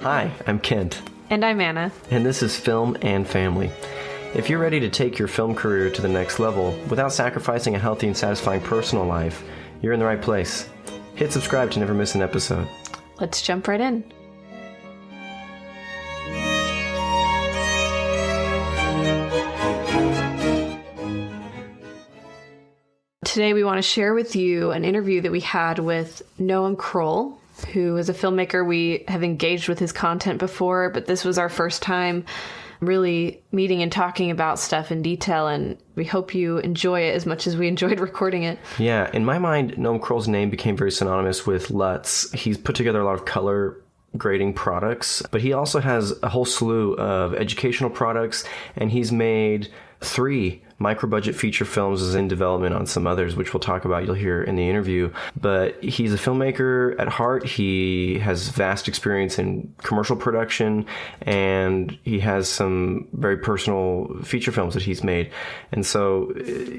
Hi, I'm Kent. And I'm Anna. And this is Film and Family. If you're ready to take your film career to the next level without sacrificing a healthy and satisfying personal life, you're in the right place. Hit subscribe to never miss an episode. Let's jump right in. Today we want to share with you an interview that we had with Noam Kroll, who is a filmmaker. We have engaged with his content before, but this was our first time really meeting and talking about stuff in detail, and we hope you enjoy it as much as we enjoyed recording it. Yeah, in my mind, Noam Kroll's name became very synonymous with LUTs. He's put together a lot of color grading products, but he also has a whole slew of educational products, and he's made 3 micro-budget feature films is in development on some others, which we'll talk about, you'll hear in the interview. But he's a filmmaker at heart. He has vast experience in commercial production, and he has some very personal feature films that he's made. And so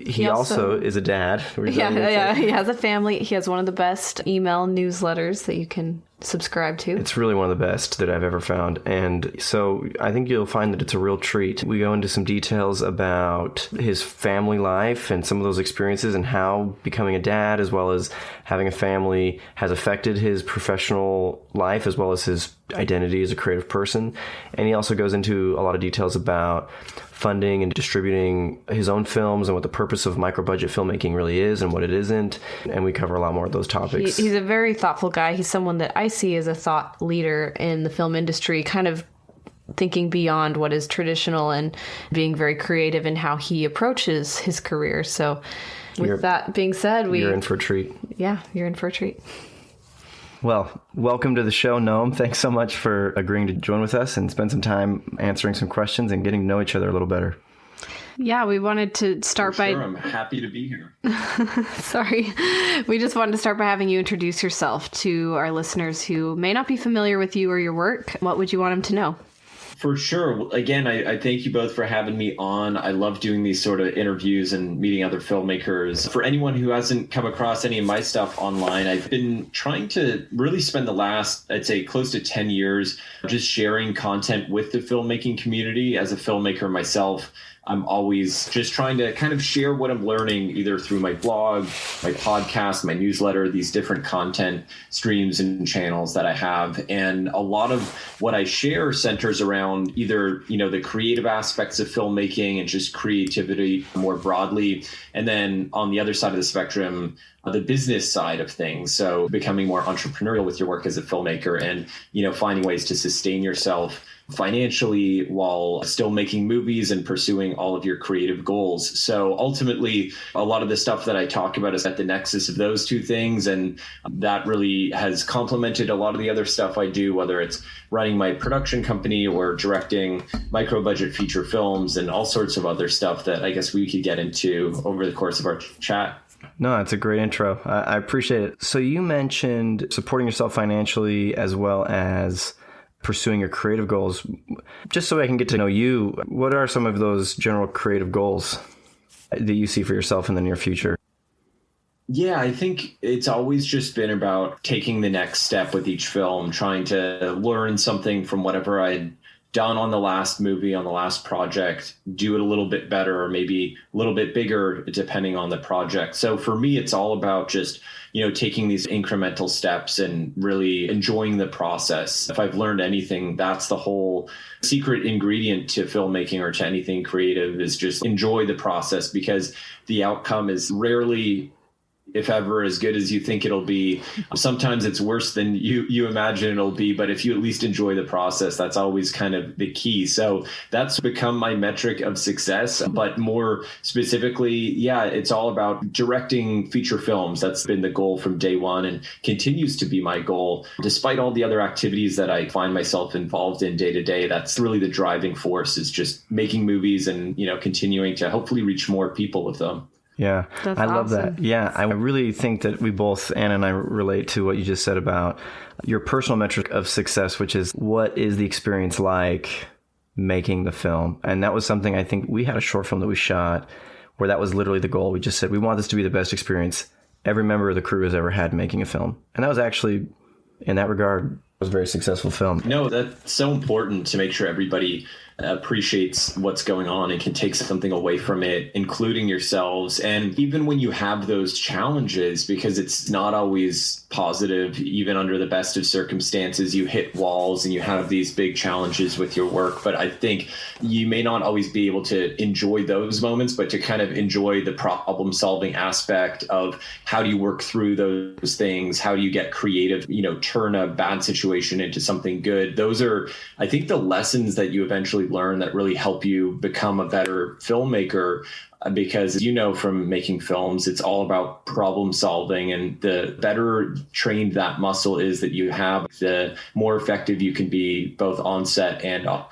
he also is a dad. Yeah, he has a family. He has one of the best email newsletters that you can subscribe to. It's really one of the best that I've ever found. And so I think you'll find that it's a real treat. We go into some details about his family life and some of those experiences and how becoming a dad as well as having a family has affected his professional life as well as his identity as a creative person. And he also goes into a lot of details about funding and distributing his own films and what the purpose of micro-budget filmmaking really is and what it isn't. And we cover a lot more of those topics. He's a very thoughtful guy. He's someone that I see as a thought leader in the film industry, kind of thinking beyond what is traditional and being very creative in how he approaches his career. So with that being said, you're in for a treat. Yeah, you're in for a treat. Well, welcome to the show, Noam. Thanks so much for agreeing to join with us and spend some time answering some questions and getting to know each other a little better. Yeah, we wanted to start by... Sure, I'm happy to be here. Sorry. We just wanted to start by having you introduce yourself to our listeners who may not be familiar with you or your work. What would you want them to know? For sure. Again, I thank you both for having me on. I love doing these sort of interviews and meeting other filmmakers. For anyone who hasn't come across any of my stuff online, I've been trying to really spend the last, I'd say, close to 10 years just sharing content with the filmmaking community. As a filmmaker myself, I'm always just trying to kind of share what I'm learning either through my blog, my podcast, my newsletter, these different content streams and channels that I have. And a lot of what I share centers around either, the creative aspects of filmmaking and just creativity more broadly. And then on the other side of the spectrum, the business side of things. So becoming more entrepreneurial with your work as a filmmaker and, finding ways to sustain yourself financially while still making movies and pursuing all of your creative goals. So ultimately, a lot of the stuff that I talk about is at the nexus of those two things. And that really has complemented a lot of the other stuff I do, whether it's running my production company or directing micro-budget feature films and all sorts of other stuff that I guess we could get into over the course of our chat. No, it's a great intro. I appreciate it. So you mentioned supporting yourself financially as well as pursuing your creative goals. Just so I can get to know you, what are some of those general creative goals that you see for yourself in the near future? Yeah, I think it's always just been about taking the next step with each film, trying to learn something from whatever I'd done on the last movie, on the last project, do it a little bit better or maybe a little bit bigger depending on the project. So for me, it's all about just, taking these incremental steps and really enjoying the process. If I've learned anything, that's the whole secret ingredient to filmmaking or to anything creative is just enjoy the process, because the outcome is rarely, if ever, as good as you think it'll be. Sometimes it's worse than you imagine it'll be, but if you at least enjoy the process, that's always kind of the key. So that's become my metric of success. But more specifically, it's all about directing feature films. That's been the goal from day one and continues to be my goal. Despite all the other activities that I find myself involved in day to day, that's really the driving force, is just making movies and, continuing to hopefully reach more people with them. Yeah, that's I love awesome. that. Yeah, I really think that we both, Anna and I, relate to what you just said about your personal metric of success, which is what is the experience like making the film? And that was something I think we had a short film that we shot where that was literally the goal. We just said, we want this to be the best experience every member of the crew has ever had making a film. And that was actually, in that regard, was a very successful film. No, that's so important to make sure everybody appreciates what's going on and can take something away from it, including yourselves. And even when you have those challenges, because it's not always positive, even under the best of circumstances, you hit walls and you have these big challenges with your work. But I think you may not always be able to enjoy those moments, but to kind of enjoy the problem solving aspect of how do you work through those things? How do you get creative, turn a bad situation into something good? Those are, I think, the lessons that you eventually learn that really help you become a better filmmaker, because from making films, it's all about problem solving, and the better trained that muscle is that you have, the more effective you can be both on set and off.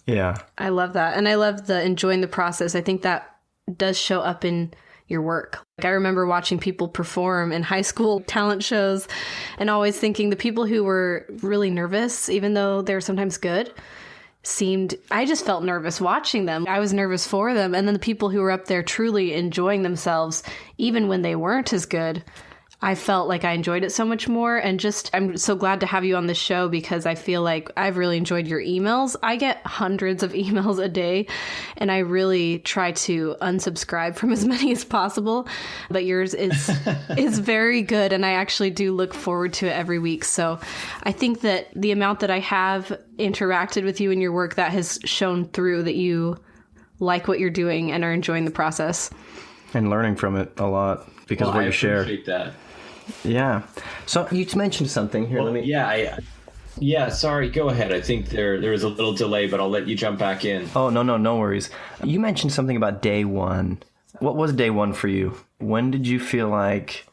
Yeah. I love that. And I love the enjoying the process. I think that does show up in your work. I remember watching people perform in high school talent shows and always thinking the people who were really nervous, even though they're sometimes good, I just felt nervous watching them. I was nervous for them. And then the people who were up there truly enjoying themselves, even when they weren't as good, I felt like I enjoyed it so much more. And I'm so glad to have you on this show, because I feel like I've really enjoyed your emails. I get hundreds of emails a day, and I really try to unsubscribe from as many as possible. But yours is very good, and I actually do look forward to it every week. So I think that the amount that I have interacted with you and your work, that has shown through that you like what you're doing and are enjoying the process. And learning from it a lot because of what you share. I appreciate that. Yeah. So you mentioned something here. Well, yeah, sorry, go ahead. I think there was a little delay, but I'll let you jump back in. Oh, no worries. You mentioned something about day one. What was day one for you? When did you feel like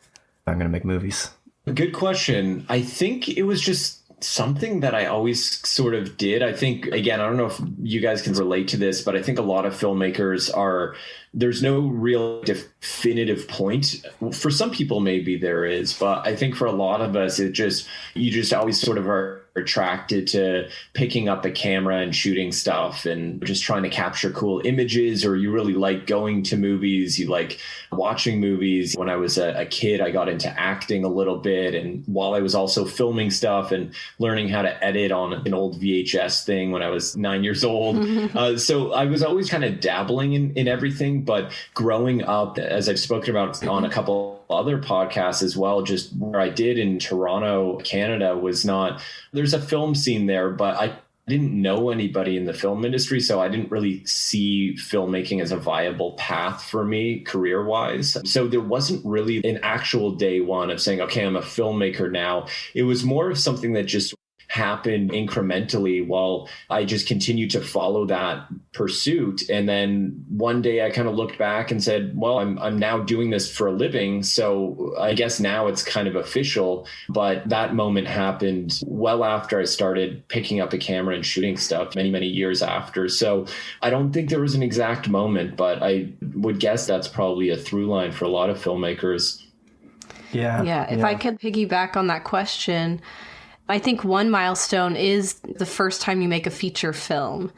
I'm going to make movies? Good question. I think it was just something that I always sort of did. I think, again, I don't know if you guys can relate to this, but I think a lot of filmmakers there's no real definitive point. For some people, maybe there is, but I think for a lot of us, you just always sort of are attracted to picking up a camera and shooting stuff and just trying to capture cool images, or you really like going to movies, you like watching movies. When I was a kid, I got into acting a little bit, and while I was also filming stuff and learning how to edit on an old VHS thing when I was 9 years old. So I was always kind of dabbling in everything. But growing up, as I've spoken about on a couple other podcasts as well, just where I did in Toronto, Canada, there's a film scene there, but I didn't know anybody in the film industry, so I didn't really see filmmaking as a viable path for me career-wise. So there wasn't really an actual day one of saying, okay, I'm a filmmaker now. It was more of something that just happened incrementally while I just continued to follow that pursuit. And then one day I kind of looked back and said, well, I'm now doing this for a living, so I guess now it's kind of official. But that moment happened well after I started picking up a camera and shooting stuff many, many years after. So I don't think there was an exact moment, but I would guess that's probably a through line for a lot of filmmakers. Yeah. If I could piggyback on that question, I think one milestone is the first time you make a feature film.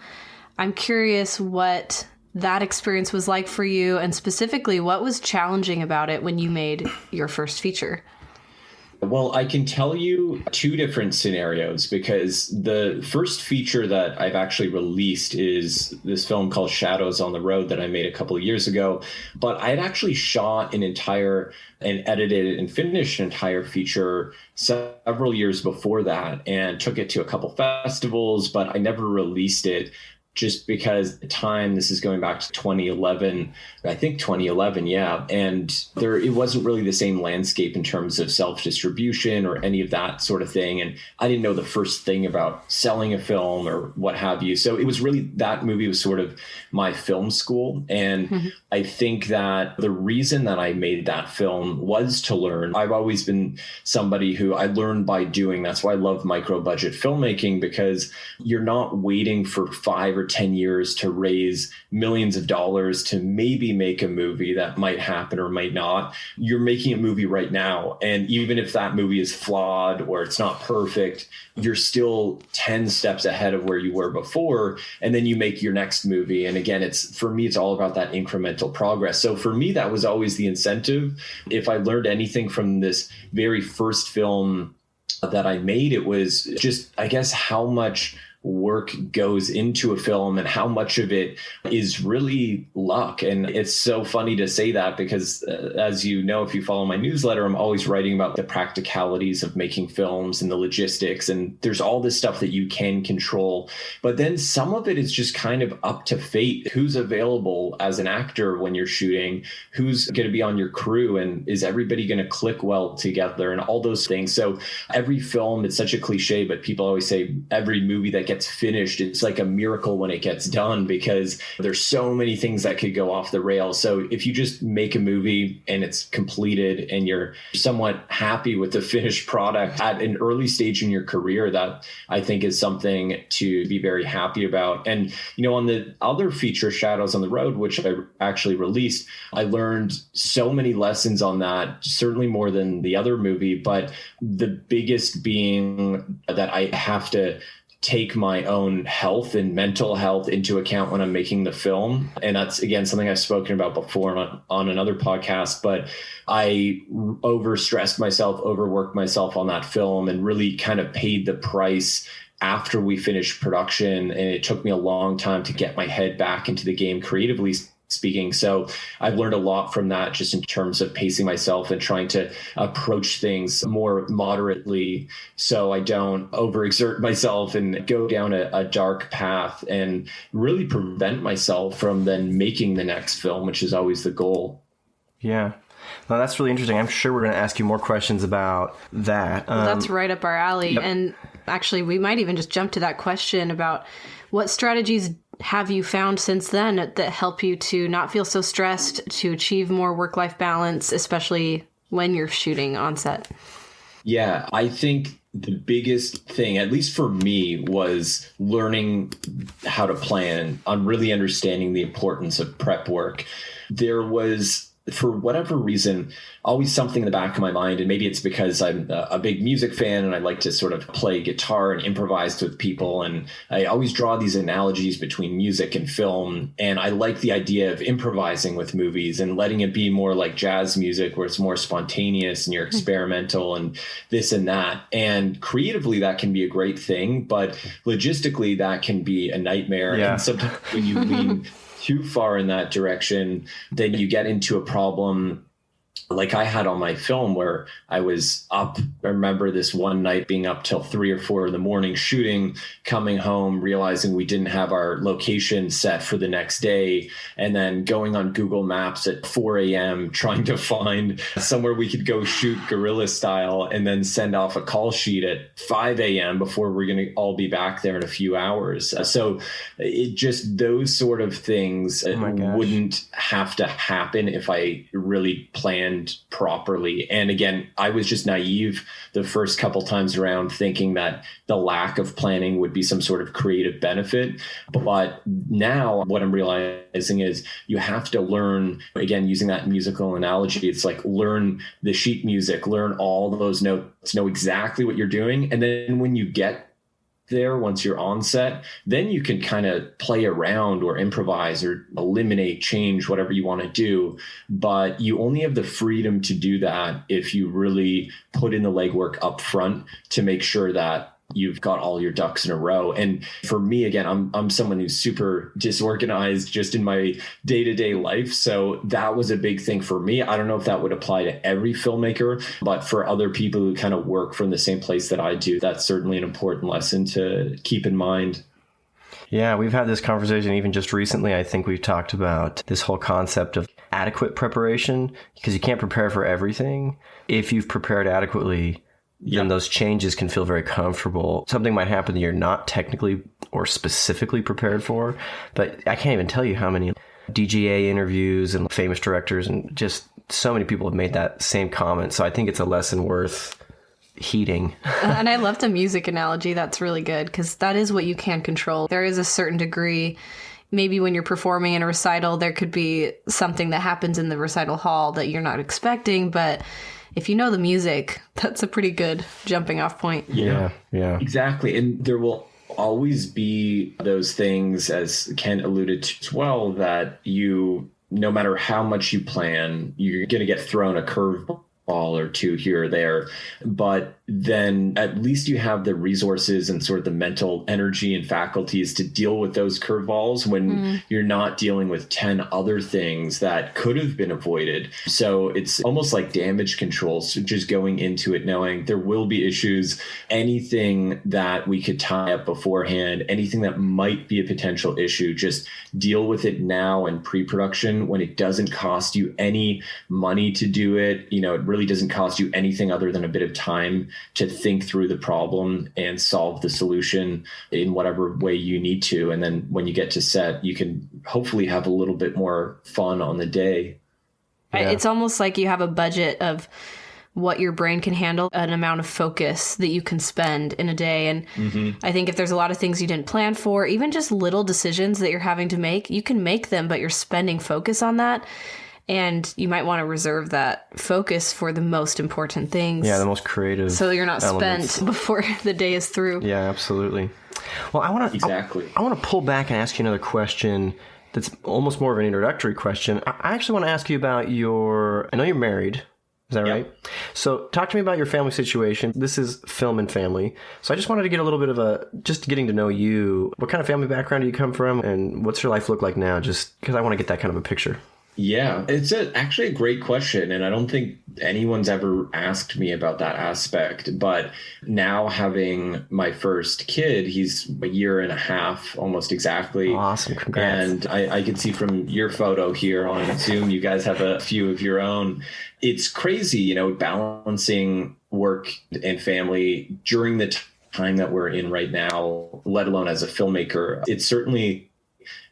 I'm curious what that experience was like for you, and specifically what was challenging about it when you made your first feature. Well, I can tell you two different scenarios, because the first feature that I've actually released is this film called Shadows on the Road that I made a couple of years ago. But I had actually shot and edited and finished an entire feature several years before that, and took it to a couple festivals, but I never released it. Just because at the time, this is going back to 2011, I think 2011, yeah. And it wasn't really the same landscape in terms of self-distribution or any of that sort of thing. And I didn't know the first thing about selling a film or what have you. So it was really, that movie was sort of my film school. And I think that the reason that I made that film was to learn. I've always been somebody who I learned by doing. That's why I love micro budget filmmaking, because you're not waiting for 5 or 10 years to raise millions of dollars to maybe make a movie that might happen or might not. You're making a movie right now. And even if that movie is flawed or it's not perfect, you're still 10 steps ahead of where you were before. And then you make your next movie. And again, for me, it's all about that incremental progress. So for me, that was always the incentive. If I learned anything from this very first film that I made, it was just, I guess, how much work goes into a film and how much of it is really luck. And it's so funny to say that because, as you know, if you follow my newsletter, I'm always writing about the practicalities of making films and the logistics. And there's all this stuff that you can control. But then some of it is just kind of up to fate. Who's available as an actor when you're shooting? Who's going to be on your crew? And is everybody going to click well together? And all those things. So every film, it's such a cliche, but people always say every movie that gets finished, it's like a miracle when it gets done because there's so many things that could go off the rails. So if you just make a movie and it's completed and you're somewhat happy with the finished product at an early stage in your career, that I think is something to be very happy about. And, on the other feature, Shadows on the Road, which I actually released, I learned so many lessons on that, certainly more than the other movie. But the biggest being that I have to take my own health and mental health into account when I'm making the film. And that's, again, something I've spoken about before on another podcast, but I overstressed myself, overworked myself on that film and really kind of paid the price after we finished production. And it took me a long time to get my head back into the game creatively speaking. So I've learned a lot from that just in terms of pacing myself and trying to approach things more moderately so I don't overexert myself and go down a dark path and really prevent myself from then making the next film, which is always the goal. Yeah. Well, that's really interesting. I'm sure we're going to ask you more questions about that. Well, that's right up our alley. Yep. And actually, we might even just jump to that question about what strategies have you found since then that help you to not feel so stressed, to achieve more work-life balance, especially when you're shooting on set? Yeah, I think the biggest thing, at least for me, was learning how to plan, on really understanding the importance of prep work. There was, for whatever reason, always something in the back of my mind. And maybe it's because I'm a big music fan and I like to sort of play guitar and improvise with people. And I always draw these analogies between music and film. And I like the idea of improvising with movies and letting it be more like jazz music, where it's more spontaneous and you're experimental and this and that. And creatively, that can be a great thing. But logistically, that can be a nightmare. Yeah. And sometimes when you lean too far in that direction, then you get into a problem like I had on my film where I was up. I remember this one night being up till 3 or 4 in the morning shooting, coming home, realizing we didn't have our location set for the next day, and then going on Google Maps at 4 a.m. trying to find somewhere we could go shoot guerrilla style and then send off a call sheet at 5 a.m. before we're going to all be back there in a few hours. So it just, those sort of things wouldn't have to happen if I really planned properly. And again, I was just naive the first couple times around, thinking that the lack of planning would be some sort of creative benefit. But now what I'm realizing is you have to learn, again, using that musical analogy, it's like learn the sheet music, learn all those notes, know exactly what you're doing. And then when you get there, once you're on set, then you can kind of play around or improvise or eliminate, change, whatever you want to do. But you only have the freedom to do that if you really put in the legwork up front to make sure that you've got all your ducks in a row. And for me, again, I'm someone who's super disorganized just in my day-to-day life. So that was a big thing for me. I don't know if that would apply to every filmmaker, but for other people who kind of work from the same place that I do, that's certainly an important lesson to keep in mind. Yeah, we've had this conversation even just recently. I think we've talked about this whole concept of adequate preparation, because you can't prepare for everything. If you've prepared adequately, then those changes can feel very comfortable. Something might happen that you're not technically or specifically prepared for, but I can't even tell you how many DGA interviews and famous directors and just so many people have made that same comment. So I think it's a lesson worth heeding. And I love the music analogy. That's really good, because that is what you can control. There is a certain degree. Maybe when you're performing in a recital, there could be something that happens in the recital hall that you're not expecting, but if you know the music, that's a pretty good jumping off point. Yeah. Exactly. And there will always be those things, as Ken alluded to as well, that you, no matter how much you plan, you're going to get thrown a curveball or two here or there, but then at least you have the resources and sort of the mental energy and faculties to deal with those curveballs when you're not dealing with 10 other things that could have been avoided. So it's almost like damage control. So just going into it knowing there will be issues, anything that we could tie up beforehand, anything that might be a potential issue, just deal with it now in pre-production when it doesn't cost you any money to do it. It really doesn't cost you anything other than a bit of time to think through the problem and solve the solution in whatever way you need to. And then when you get to set, you can hopefully have a little bit more fun on the day. Yeah. It's almost like you have a budget of what your brain can handle, an amount of focus that you can spend in a day. And I think if there's a lot of things you didn't plan for, even just little decisions that you're having to make, you can make them, but you're spending focus on that. And you might want to reserve that focus for the most important things. Yeah, the most creative. So you're not elements. spent before the day is through. Yeah, absolutely. Well, I want to pull back and ask you another question that's almost more of an introductory question. I actually want to ask you about I know you're married. Is that right? So talk to me about your family situation. This is Film and Family. So I just wanted to get a little bit of just getting to know you. What kind of family background do you come from? And what's your life look like now? Just because I want to get that kind of a picture. Yeah, it's actually a great question. And I don't think anyone's ever asked me about that aspect. But now having my first kid, he's a year and a half, almost exactly. Awesome. Congrats. And I can see from your photo here on Zoom, you guys have a few of your own. It's crazy, balancing work and family during the time that we're in right now, let alone as a filmmaker. It's certainly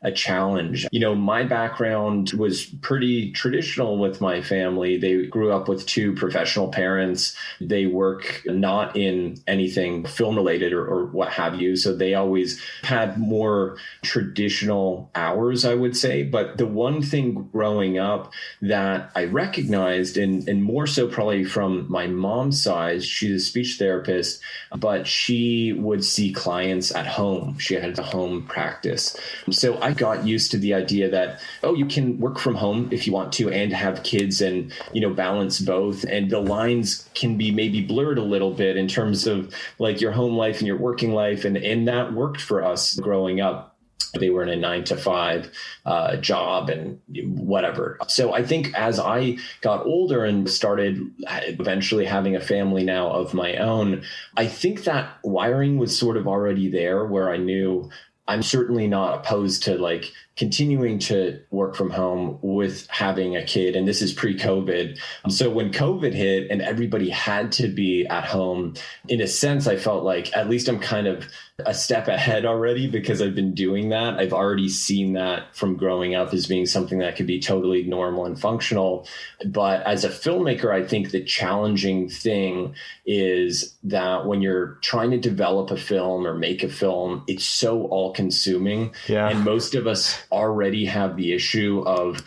a challenge. My background was pretty traditional with my family. They grew up with two professional parents. They work not in anything film related or what have you. So they always had more traditional hours, I would say. But the one thing growing up that I recognized, and more so probably from my mom's side, she's a speech therapist, but she would see clients at home. She had a home practice. So I got used to the idea that, you can work from home if you want to and have kids and, balance both. And the lines can be maybe blurred a little bit in terms of like your home life and your working life. And that worked for us growing up. They were in a 9-to-5 job and whatever. So I think as I got older and started eventually having a family now of my own, I think that wiring was sort of already there where I knew I'm certainly not opposed to like continuing to work from home with having a kid. And this is pre-COVID. So when COVID hit and everybody had to be at home, in a sense, I felt like at least I'm kind of a step ahead already because I've been doing that. I've already seen that from growing up as being something that could be totally normal and functional. But as a filmmaker, I think the challenging thing is that when you're trying to develop a film or make a film, it's so all-consuming. Yeah. And most of us already have the issue of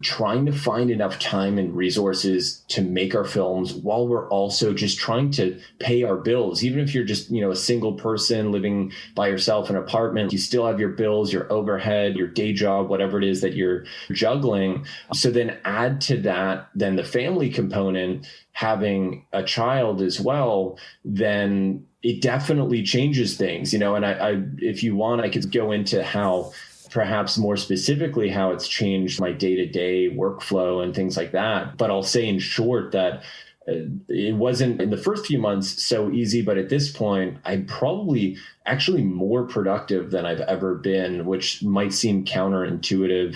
trying to find enough time and resources to make our films while we're also just trying to pay our bills. Even if you're just, a single person living by yourself in an apartment, you still have your bills, your overhead, your day job, whatever it is that you're juggling. So then add to that, then the family component, having a child as well, then it definitely changes things, and I if you want, I could go into how perhaps more specifically how it's changed my day-to-day workflow and things like that. But I'll say in short that it wasn't in the first few months so easy, but at this point, I'm probably actually more productive than I've ever been, which might seem counterintuitive,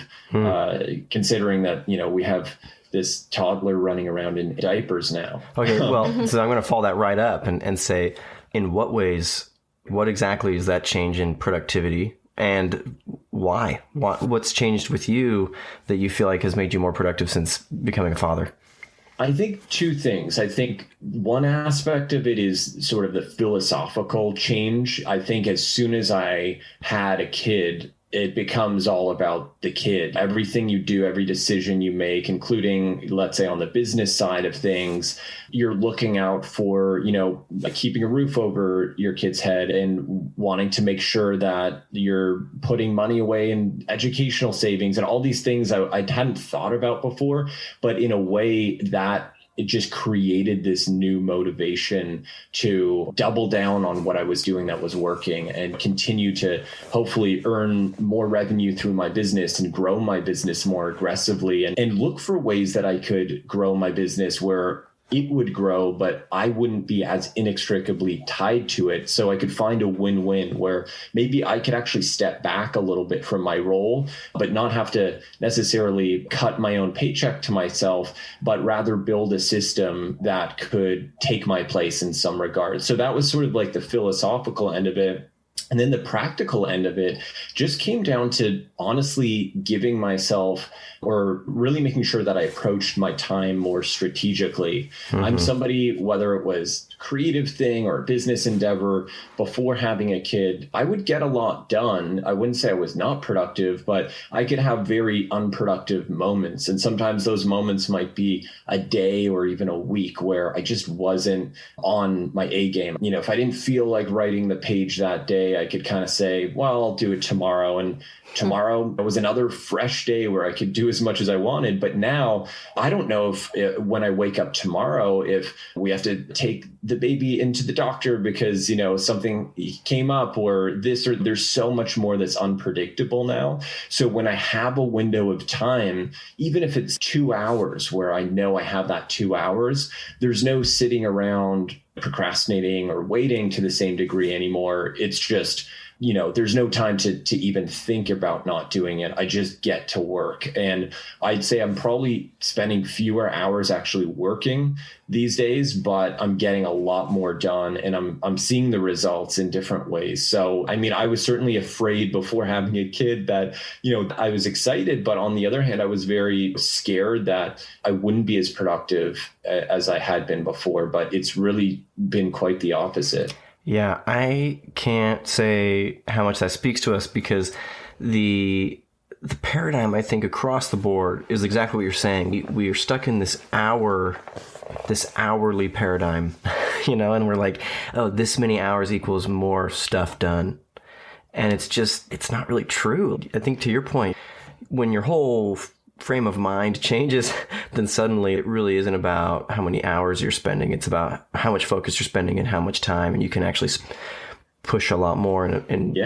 considering that, we have this toddler running around in diapers now. Okay, well, so I'm going to follow that right up and say, in what exactly is that change in productivity? And why? What's changed with you that you feel like has made you more productive since becoming a father? I think two things. I think one aspect of it is sort of the philosophical change. I think as soon as I had a kid, it becomes all about the kid. Everything you do, every decision you make, including, let's say, on the business side of things, you're looking out for, like keeping a roof over your kid's head and wanting to make sure that you're putting money away in educational savings and all these things I hadn't thought about before. But in a way that it just created this new motivation to double down on what I was doing that was working and continue to hopefully earn more revenue through my business and grow my business more aggressively and look for ways that I could grow my business where it would grow, but I wouldn't be as inextricably tied to it. So I could find a win-win where maybe I could actually step back a little bit from my role, but not have to necessarily cut my own paycheck to myself, but rather build a system that could take my place in some regard. So that was sort of like the philosophical end of it. And then the practical end of it just came down to honestly giving myself or really making sure that I approached my time more strategically. Mm-hmm. I'm somebody, whether it was a creative thing or a business endeavor, before having a kid, I would get a lot done. I wouldn't say I was not productive, but I could have very unproductive moments. And sometimes those moments might be a day or even a week where I just wasn't on my A game. You know, if I didn't feel like writing the page that day, I could kind of say, well, I'll do it tomorrow. And tomorrow was another fresh day where I could do as much as I wanted. But now I don't know if when I wake up tomorrow, if we have to take the baby into the doctor because, you know, something came up or this, or there's so much more that's unpredictable now. So when I have a window of time, even if it's 2 hours where I know I have that 2 hours, there's no sitting around procrastinating or waiting to the same degree anymore. It's just, you know, there's no time to even think about not doing it. I just get to work. And I'd say I'm probably spending fewer hours actually working these days, but I'm getting a lot more done and I'm seeing the results in different ways. So, I mean, I was certainly afraid before having a kid that, you know, I was excited, but on the other hand, I was very scared that I wouldn't be as productive as I had been before, but it's really been quite the opposite. Yeah, I can't say how much that speaks to us because the paradigm, I think, across the board is exactly what you're saying. We are stuck in this hourly paradigm, you know, and we're like, oh, this many hours equals more stuff done. And it's not really true. I think to your point, when your whole frame of mind changes, then suddenly it really isn't about how many hours you're spending. It's about how much focus you're spending and how much time, and you can actually push a lot more. And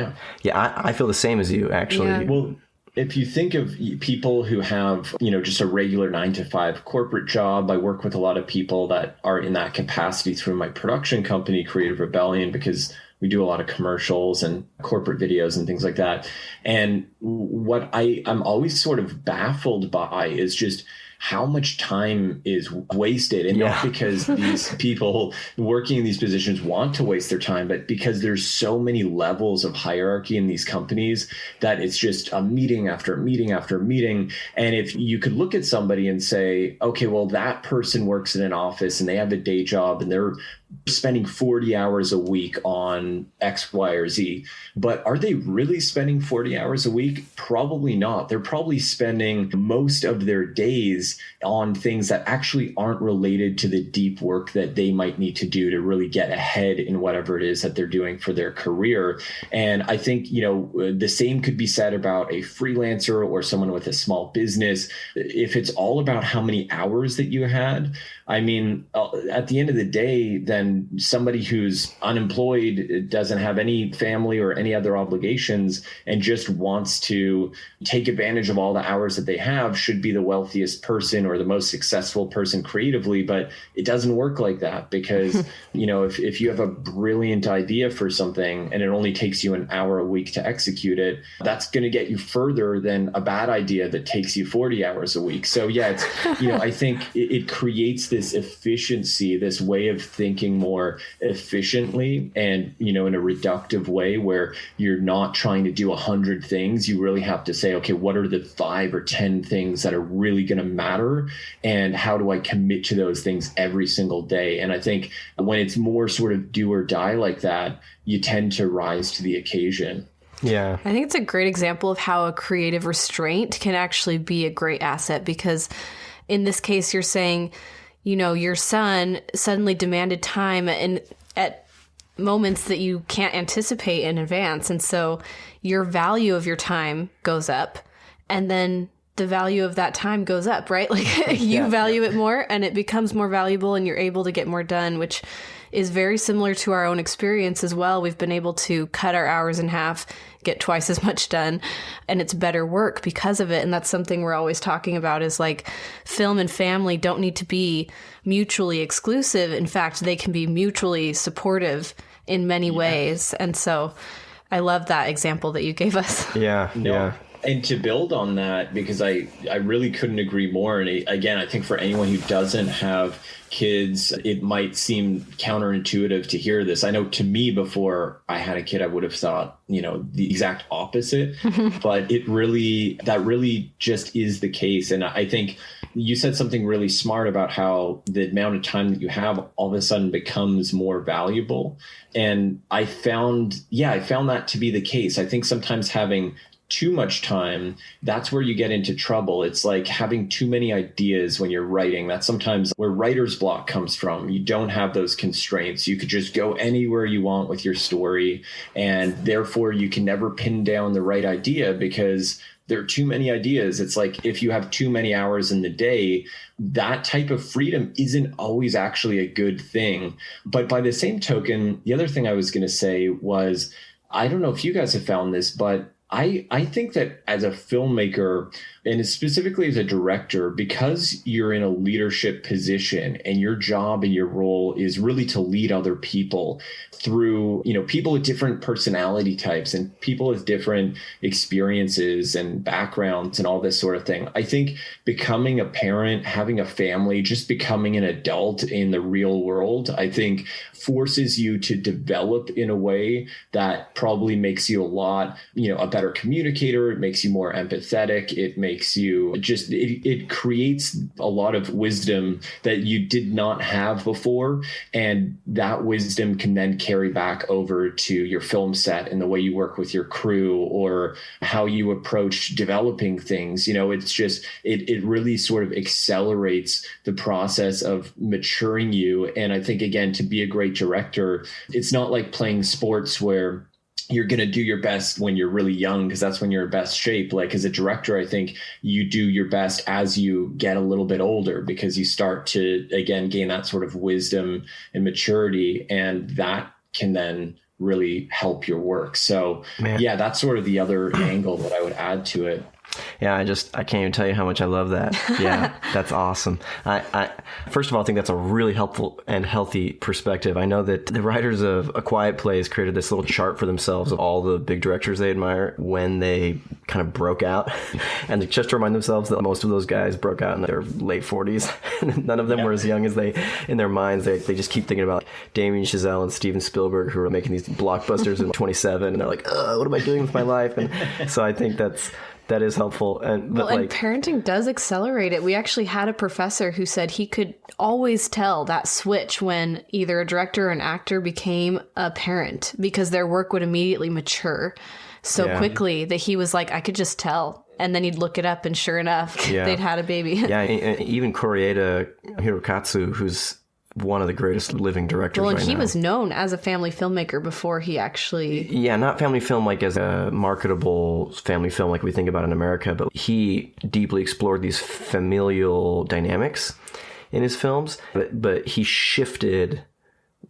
I feel the same as you, actually. Yeah. Well, if you think of people who have, you know, just a regular 9-to-5 corporate job, I work with a lot of people that are in that capacity through my production company, Creative Rebellion, because we do a lot of commercials and corporate videos and things like that. And what I'm always sort of baffled by is just how much time is wasted. And not because these people working in these positions want to waste their time, but because there's so many levels of hierarchy in these companies that it's just a meeting after meeting after meeting. And if you could look at somebody and say, okay, well, that person works in an office and they have a day job and they're spending 40 hours a week on X, Y, or Z. But are they really spending 40 hours a week? Probably not. They're probably spending most of their days on things that actually aren't related to the deep work that they might need to do to really get ahead in whatever it is that they're doing for their career. And I think, you know, the same could be said about a freelancer or someone with a small business. If it's all about how many hours that you had, I mean, at the end of the day, then somebody who's unemployed, doesn't have any family or any other obligations, and just wants to take advantage of all the hours that they have should be the wealthiest person or the most successful person creatively. But it doesn't work like that because, you know, if you have a brilliant idea for something and it only takes you an hour a week to execute it, that's going to get you further than a bad idea that takes you 40 hours a week. So yeah, it's, you know, I think it creates this efficiency, this way of thinking more efficiently and, you know, in a reductive way where you're not trying to do 100 things. You really have to say, okay, what are the 5 or 10 things that are really going to matter? And how do I commit to those things every single day? And I think when it's more sort of do or die like that, you tend to rise to the occasion. Yeah. I think it's a great example of how a creative restraint can actually be a great asset, because in this case, you're saying, you know, your son suddenly demanded time and at moments that you can't anticipate in advance. And so your value of your time goes up. And then the value of that time goes up, right? Like you value it more and it becomes more valuable and you're able to get more done, which is very similar to our own experience as well. We've been able to cut our hours in half, get twice as much done, and it's better work because of it. And that's something we're always talking about is like film and family don't need to be mutually exclusive. In fact, they can be mutually supportive in many ways. And so I love that example that you gave us. Yeah. And to build on that, because I really couldn't agree more. And again, I think for anyone who doesn't have kids, it might seem counterintuitive to hear this. I know to me, before I had a kid, I would have thought, the exact opposite, but that really just is the case. And I think you said something really smart about how the amount of time that you have all of a sudden becomes more valuable. And I found that to be the case. I think sometimes having too much time, that's where you get into trouble. It's like having too many ideas when you're writing. That's sometimes where writer's block comes from. You don't have those constraints. You could just go anywhere you want with your story. And therefore, you can never pin down the right idea because there are too many ideas. It's like if you have too many hours in the day, that type of freedom isn't always actually a good thing. But by the same token, the other thing I was going to say was, I don't know if you guys have found this, but I think that as a filmmaker, and specifically as a director, because you're in a leadership position and your job and your role is really to lead other people through, people with different personality types and people with different experiences and backgrounds and all this sort of thing. I think becoming a parent, having a family, just becoming an adult in the real world, I think forces you to develop in a way that probably makes you a better communicator. It makes you more empathetic. It makes you it creates a lot of wisdom that you did not have before. And that wisdom can then carry back over to your film set and the way you work with your crew or how you approach developing things. It's just, it really sort of accelerates the process of maturing you. And I think, again, to be a great director, it's not like playing sports where you're going to do your best when you're really young because that's when you're in best shape. Like as a director, I think you do your best as you get a little bit older because you start to, again, gain that sort of wisdom and maturity, and that can then really help your work. So yeah, that's sort of the other angle that I would add to it. Yeah, I can't even tell you how much I love that. Yeah, that's awesome. I first of all, I think that's a really helpful and healthy perspective. I know that the writers of A Quiet Place created this little chart for themselves of all the big directors they admire when they kind of broke out. And just to remind themselves that most of those guys broke out in their late 40s. None of them were as young as they, in their minds, they just keep thinking about Damien Chazelle and Steven Spielberg, who are making these blockbusters at 27. And they're like, what am I doing with my life? And so I think that is helpful. And parenting does accelerate it. We actually had a professor who said he could always tell that switch when either a director or an actor became a parent because their work would immediately mature so quickly that he was like, I could just tell. And then he'd look it up and sure enough, they'd had a baby. Yeah, even Koreeda Hirokatsu, who's one of the greatest living directors right now. Well, and he was known as a family filmmaker before he actually... Yeah, not family film like as a marketable family film like we think about in America, but he deeply explored these familial dynamics in his films. But he shifted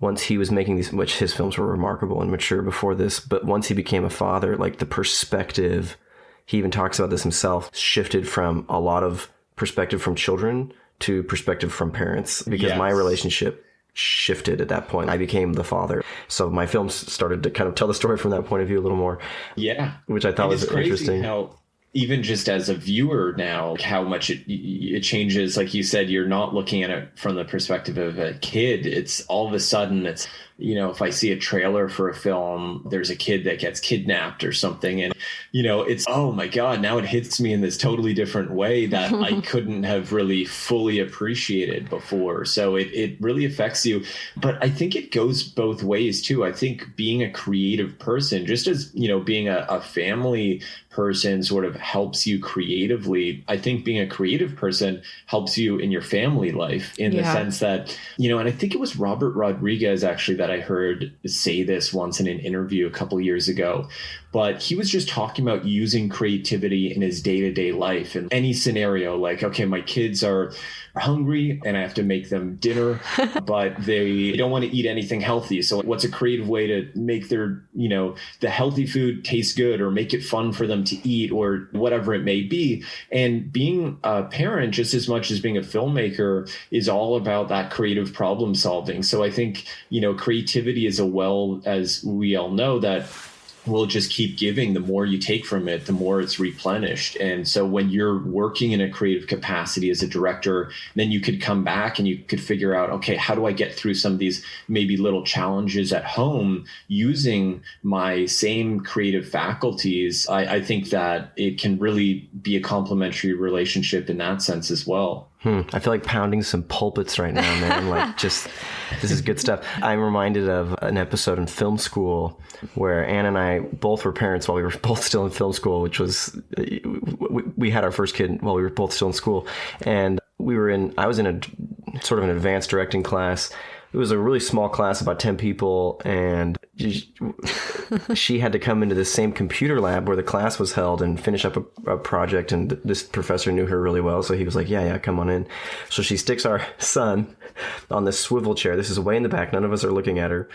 once he was making these, which his films were remarkable and mature before this, but once he became a father, like the perspective, he even talks about this himself, shifted from a lot of perspective from children to perspective from parents, because my relationship shifted at that point. I became the father. So my films started to kind of tell the story from that point of view a little more. Yeah. Which I thought was interesting. How even just as a viewer now, how much it changes. Like you said, you're not looking at it from the perspective of a kid. It's all of a sudden it's, if I see a trailer for a film, there's a kid that gets kidnapped or something. And, it's, oh my God, now it hits me in this totally different way that I couldn't have really fully appreciated before. So it really affects you. But I think it goes both ways too. I think being a creative person, just as, being a family person sort of helps you creatively. I think being a creative person helps you in your family life in the sense that, and I think it was Robert Rodriguez actually that I heard say this once in an interview a couple years ago, but he was just talking about using creativity in his day-to-day life in any scenario. Like, okay, my kids are hungry and I have to make them dinner, but they don't want to eat anything healthy. So what's a creative way to make their, the healthy food taste good, or make it fun for them to eat, or whatever it may be. And being a parent, just as much as being a filmmaker, is all about that creative problem solving. So I think, creativity is as we all know, that will just keep giving. The more you take from it, the more it's replenished. And so when you're working in a creative capacity as a director, then you could come back and you could figure out, okay, how do I get through some of these maybe little challenges at home using my same creative faculties? I think that it can really be a complementary relationship in that sense as well. I feel like pounding some pulpits right now, man. This is good stuff. I'm reminded of an episode in film school where Anna and I both were parents while we were both still in film school, which was, we had our first kid while we were both still in school. And I was in a sort of an advanced directing class. It was a really small class, about 10 people, and she had to come into the same computer lab where the class was held and finish up a project, and this professor knew her really well, so he was like, yeah, come on in. So she sticks our son on this swivel chair. This is way in the back. None of us are looking at her.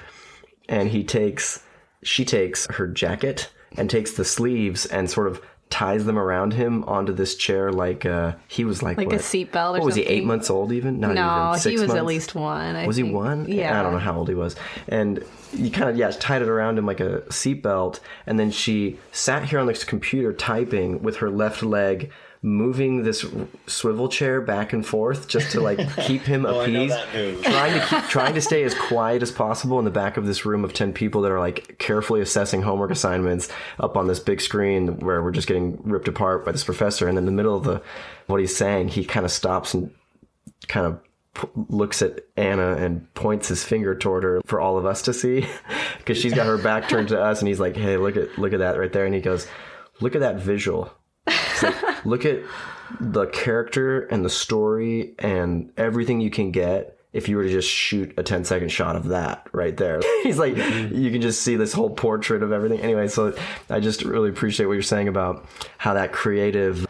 And she takes her jacket and takes the sleeves and sort of ties them around him onto this chair like he was like a seatbelt or something. Was he 8 months old even? Not no, even 6 he was months? At least one. Was he one? Yeah. I don't know how old he was. And you kind of, tied it around him like a seatbelt. And then she sat here on this computer typing with her left leg, moving this swivel chair back and forth just to keep him appeased, trying to stay as quiet as possible in the back of this room of 10 people that are carefully assessing homework assignments up on this big screen where we're just getting ripped apart by this professor. And in the middle of what he's saying, he kind of stops and kind of looks at Anna and points his finger toward her for all of us to see, because she's got her back turned to us, and he's like, hey, look at that right there. And he goes, look at that visual. Look at the character and the story and everything you can get if you were to just shoot a 10-second shot of that right there. He's like, you can just see this whole portrait of everything. Anyway, so I just really appreciate what you're saying about how that creative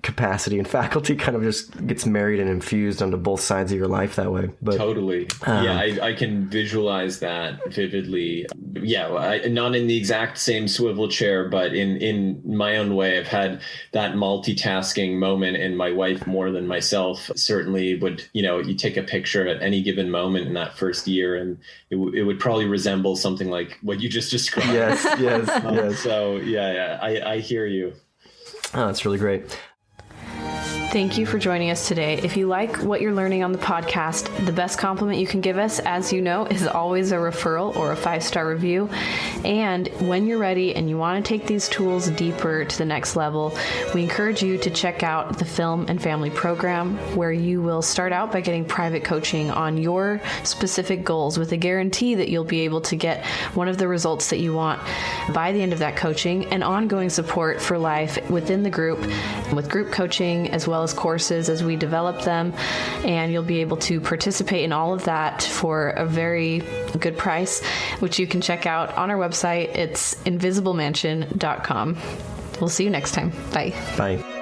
capacity and faculty kind of just gets married and infused onto both sides of your life that way. But totally. I can visualize that vividly. Not in the exact same swivel chair, but in my own way. I've had that multitasking moment, and my wife more than myself certainly would, you take a picture at any given moment in that first year, and it would probably resemble something like what you just described. Yes. So I hear you. Oh, that's really great. Thank you for joining us today. If you like what you're learning on the podcast, the best compliment you can give us, as you know, is always a referral or a 5-star review. And when you're ready and you want to take these tools deeper to the next level, we encourage you to check out the Film and Family Program, where you will start out by getting private coaching on your specific goals with a guarantee that you'll be able to get one of the results that you want by the end of that coaching, and ongoing support for life within the group with group coaching as well as courses as we develop them. And you'll be able to participate in all of that for a very good price, which you can check out on our website. It's invisiblemansion.com. We'll see you next time. Bye. Bye.